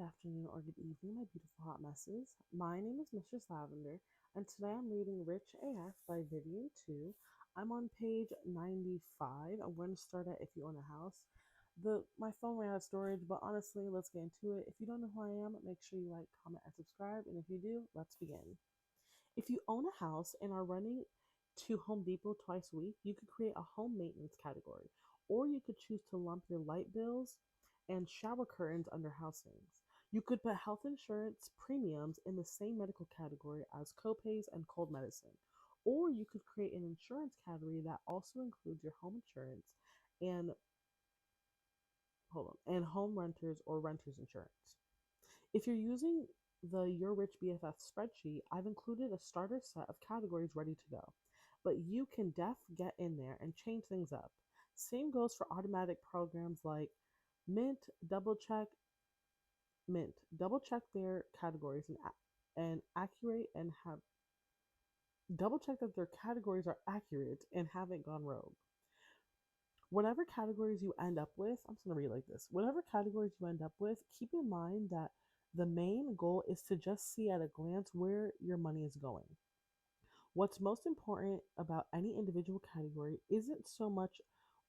afternoon, or good evening, my beautiful hot messes. My name is Mistress Lavender, and today I'm reading Rich AF by Vivian 2. I'm on page 95. I'm going to start at If You Own a House. My phone ran out of storage, but honestly, let's get into it. If you don't know who I am, make sure you like, comment, and subscribe. And if you do, let's begin. If you own a house and are running to Home Depot twice a week, you could create a home maintenance category, or you could choose to lump your light bills and shower curtains under house things. You could put health insurance premiums in the same medical category as copays and cold medicine. Or you could create an insurance category that also includes your home insurance and and home renters or renters insurance. If you're using the Your Rich BFF spreadsheet, I've included a starter set of categories ready to go. But you can get in there and change things up. Same goes for automatic programs like Mint, double check double check their categories and accurate and have double check that their categories are accurate and haven't gone rogue. Whatever categories you end up with, I'm just going to read it like this. Whatever categories you end up with, keep in mind that the main goal is to just see at a glance where your money is going. What's most important about any individual category isn't so much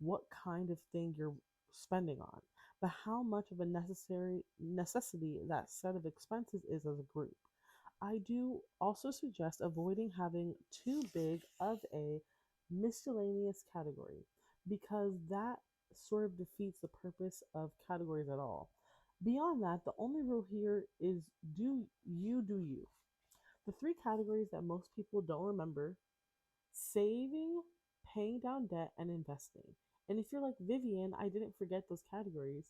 what kind of thing you're spending on, but how much of a necessity that set of expenses is as a group. I do also suggest avoiding having too big of a miscellaneous category because that sort of defeats the purpose of categories at all. Beyond that, the only rule here is do you. The three categories that most people don't remember: saving, paying down debt, and investing. And if you're like Vivian, I didn't forget those categories.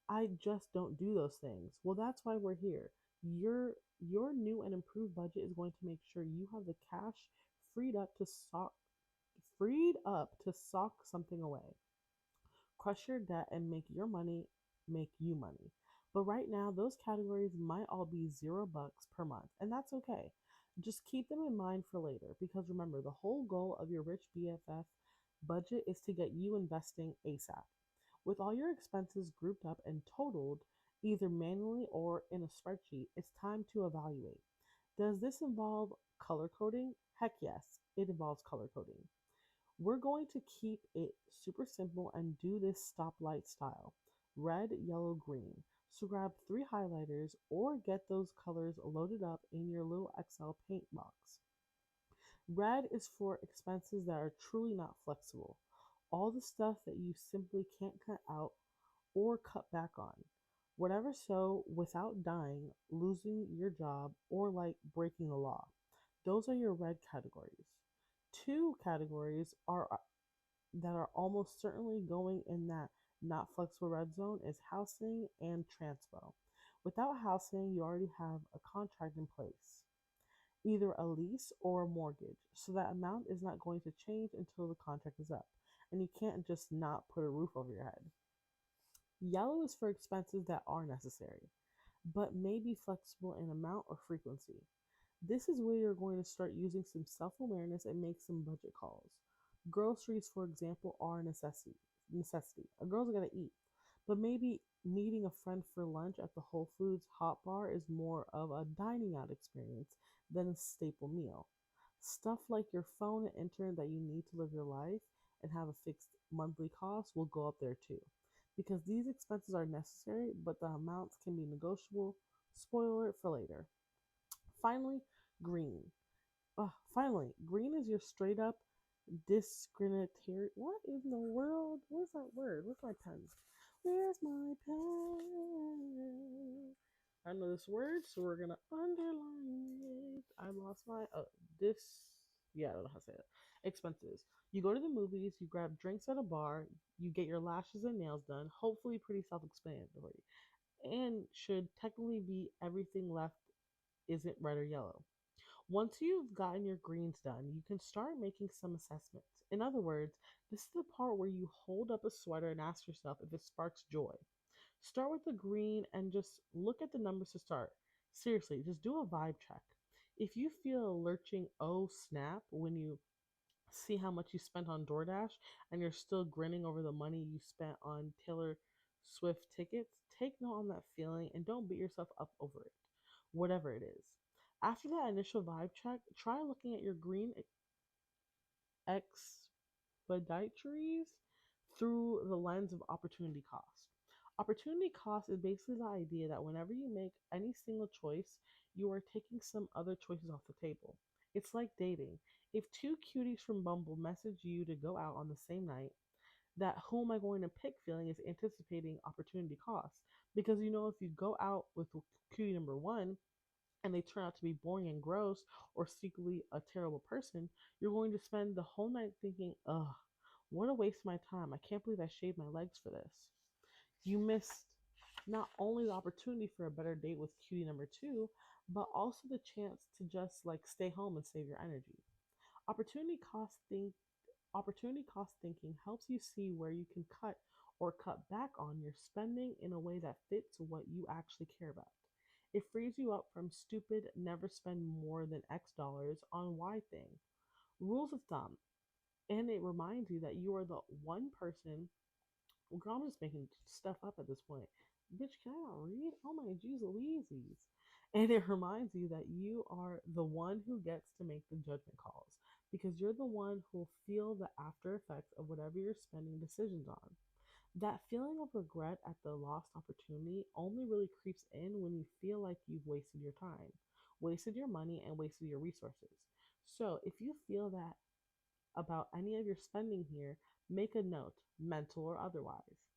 I just don't do those things. Well, that's why we're here. Your new and improved budget is going to make sure you have the cash freed up to sock something away. Crush your debt and make your money make you money. But right now, those categories might all be $0 per month, and that's okay. Just keep them in mind for later because remember, the whole goal of your Rich BFF budget is to get you investing ASAP. With all your expenses grouped up and totaled, either manually or in a spreadsheet, it's time to evaluate. Does this involve color coding? Heck yes, it involves color coding. We're going to keep it super simple and do this stoplight style: red, yellow, green. So grab three highlighters or get those colors loaded up in your little Excel paint box. Red is for expenses that are truly not flexible. All the stuff that you simply can't cut out or cut back on. Whatever, so without dying, losing your job, or like breaking the law. Those are your red categories. Two categories are that are almost certainly going in that not flexible red zone is housing and transpo. Without housing, you already have a contract in place, either a lease or a mortgage, so that amount is not going to change until the contract is up, and you can't just not put a roof over your head. Yellow is for expenses that are necessary, but may be flexible in amount or frequency. This is where you're going to start using some self awareness and make some budget calls. Groceries, for example, are a necessity. A girl's gotta eat. But maybe meeting a friend for lunch at the Whole Foods hot bar is more of a dining out experience than a staple meal. Stuff like your phone and internet that you need to live your life and have a fixed monthly cost will go up there too. Because these expenses are necessary, but the amounts can be negotiable. Spoiler it for later. Finally, green. Finally, green is your straight up discriminatory. What in the world? What's that word? Where's my pen? Where's my pen? I know this word, so we're gonna underline it. I lost my Yeah, I don't know how to say it. Expenses. You go to the movies, you grab drinks at a bar, you get your lashes and nails done. Hopefully, pretty self-explanatory, and should technically be everything left isn't red or yellow. Once you've gotten your greens done, you can start making some assessments. In other words, this is the part where you hold up a sweater and ask yourself if it sparks joy. Start with the green and just look at the numbers to start. Seriously, just do a vibe check. If you feel a lurching oh snap when you see how much you spent on DoorDash and you're still grinning over the money you spent on Taylor Swift tickets, take note on that feeling and don't beat yourself up over it, whatever it is. After that initial vibe check, try looking at your green expeditories through the lens of opportunity cost. Opportunity cost is basically the idea that whenever you make any single choice, you are taking some other choices off the table. It's like dating. If two cuties from Bumble message you to go out on the same night, that who am I going to pick feeling is anticipating opportunity cost. Because you know, if you go out with cutie number one and they turn out to be boring and gross or secretly a terrible person, you're going to spend the whole night thinking, ugh, what a waste of my time. I can't believe I shaved my legs for this. You missed not only the opportunity for a better date with cutie number two, but also the chance to just like stay home and save your energy. Opportunity cost think Opportunity cost thinking helps you see where you can cut or cut back on your spending in a way that fits what you actually care about. It frees you up from stupid never spend more than X dollars on Y thing. Rules of thumb. And it reminds you that you are the one person. Well, girl, I'm just making stuff up at this point. Bitch, can I not read? Oh my jeez Louises. And it reminds you that you are the one who gets to make the judgment calls because you're the one who'll feel the after effects of whatever you're spending decisions on. That feeling of regret at the lost opportunity only really creeps in when you feel like you've wasted your time, wasted your money, and wasted your resources. So if you feel that about any of your spending here, make a note, mental or otherwise.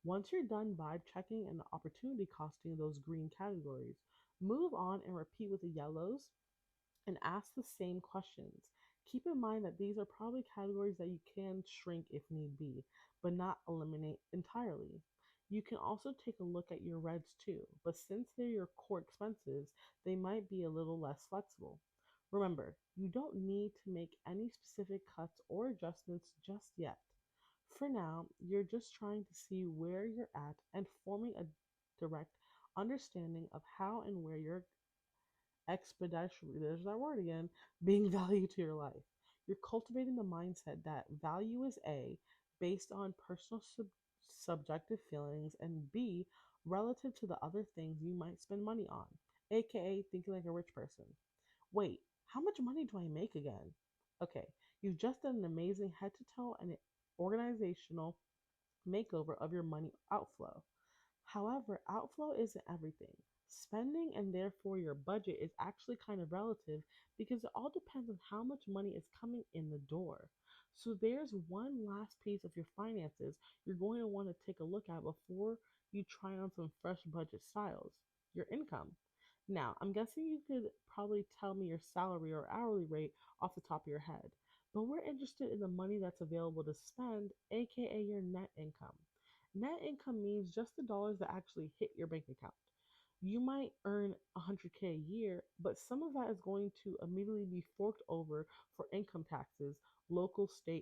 Once you're done vibe checking and opportunity costing those green categories, move on and repeat with the yellows and ask the same questions. Keep in mind that these are probably categories that you can shrink if need be, but not eliminate entirely. You can also take a look at your reds too, but since they're your core expenses, they might be a little less flexible. Remember, you don't need to make any specific cuts or adjustments just yet. For now, you're just trying to see where you're at and forming a direct understanding of how and where your expedition, there's that word again, being value to your life. You're cultivating the mindset that value is A, based on personal subjective feelings, and B, relative to the other things you might spend money on, aka thinking like a rich person. Wait, how much money do I make again? Okay, you've just done an amazing head to toe and organizational makeover of your money outflow. However, outflow isn't everything. Spending and therefore your budget is actually kind of relative because it all depends on how much money is coming in the door. So there's one last piece of your finances you're going to want to take a look at before you try on some fresh budget styles, your income. Now, I'm guessing you could probably tell me your salary or hourly rate off the top of your head, but we're interested in the money that's available to spend, aka your net income. Net income means just the dollars that actually hit your bank account. You might earn 100K a year, but some of that is going to immediately be forked over for income taxes, local, state,